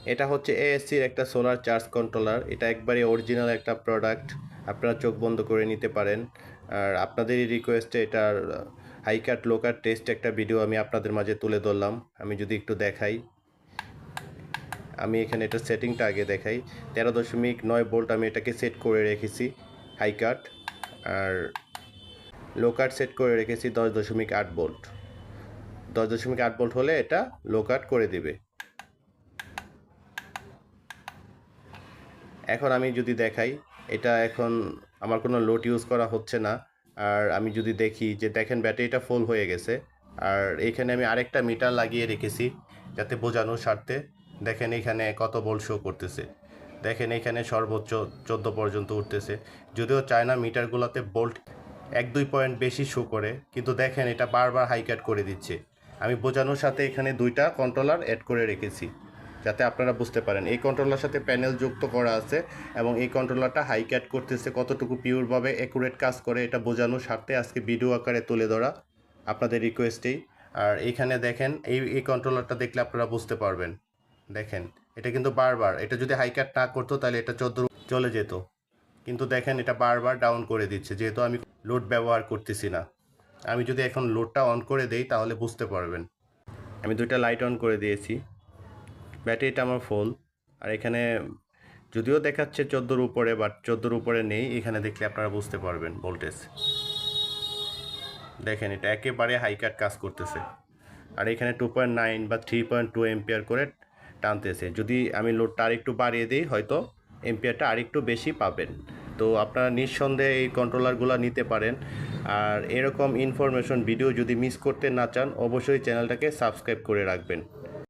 এটা হচ্ছে এএসসির একটা সোলার চার্জ কন্ট্রোলার। এটা একবারে অরিজিনাল একটা প্রোডাক্ট, আপনারা চোখ বন্ধ করে নিতে পারেন। আর আপনাদেরই রিকোয়েস্টে এটার হাই কাট লো কাট টেস্ট একটা ভিডিও আমি আপনাদের মাঝে তুলে ধরলাম। আমি যদি একটু দেখাই, আমি এখানে এটা সেটিংটা আগে দেখাই। 13.9 ভোল্ট আমি এটাকে সেট করে রেখেছি হাই কাট, আর লো কাট সেট করে রেখেছি 10.8 ভোল্ট। 10.8 ভোল্ট হলে এটা লো কাট করে দিবে। এখন আমি যদি দেখাই, এটা এখন আমার কোনো লোড ইউজ করা হচ্ছে না। আর আমি যদি দেখি যে দেখেন ব্যাটারিটা ফুল হয়ে গেছে। আর এইখানে আমি আরেকটা মিটার লাগিয়ে রেখেছি যাতে বোঝানোর স্বার্থে। দেখেন এখানে কত ভোল্ট শো করতেছে, দেখেন এখানে সর্বোচ্চ 14 পর্যন্ত উঠতেছে। যদিও চায়না মিটারগুলোতে ভোল্ট 1-2 পয়েন্ট বেশি শো করে, কিন্তু দেখেন এটা বারবার হাই কাট করে দিচ্ছে। আমি বোঝানোর সাথে এখানে দুইটা কন্ট্রোলার অ্যাড করে রেখেছি যাতে আপনারা বুঝতে পারেন। এই কন্ট্রোলার সাথে প্যানেল যুক্ত করা আছে এবং এই কন্ট্রোলারটা হাই ক্যাট করতেছে, কতটুকু পিওরভাবে অ্যাকুরেট কাজ করে এটা বোঝানোর স্বার্থে আজকে ভিডিও আকারে তুলে ধরা আপনাদের রিকোয়েস্টেই। আর এইখানে দেখেন এই কন্ট্রোলারটা দেখলে আপনারা বুঝতে পারবেন। দেখেন এটা কিন্তু বারবার, এটা যদি হাই ক্যাট না করতো তাহলে এটা 14 চলে যেত, কিন্তু দেখেন এটা বারবার ডাউন করে দিচ্ছে যেহেতু আমি লোড ব্যবহার করতেছি না। আমি যদি এখন লোডটা অন করে দেই তাহলে বুঝতে পারবেন। আমি দুইটা লাইট অন করে দিয়েছি, ব্যাটারিটা আমার ফুল। আর এখানে যদিও দেখাচ্ছে 14-র উপরে, বাট 14-র উপরে নেই। এখানে দেখলে আপনারা বুঝতে পারবেন ভোল্টেজ। দেখেন এটা একেবারে হাই কাট কাজ করতেছে। আর এখানে 2.9 বা 3.2 এম্পিয়ার করে টানতেছে। যদি আমি লোডটা আরেকটু বাড়িয়ে দিই হয়তো এম্পিয়ারটা আরেকটু বেশি পাবেন। তো আপনারা নিঃসন্দেহে এই কন্ট্রোলারগুলো নিতে পারেন। আর এরকম ইনফরমেশন ভিডিও যদি মিস করতে না চান অবশ্যই চ্যানেলটাকে সাবস্ক্রাইব করে রাখবেন।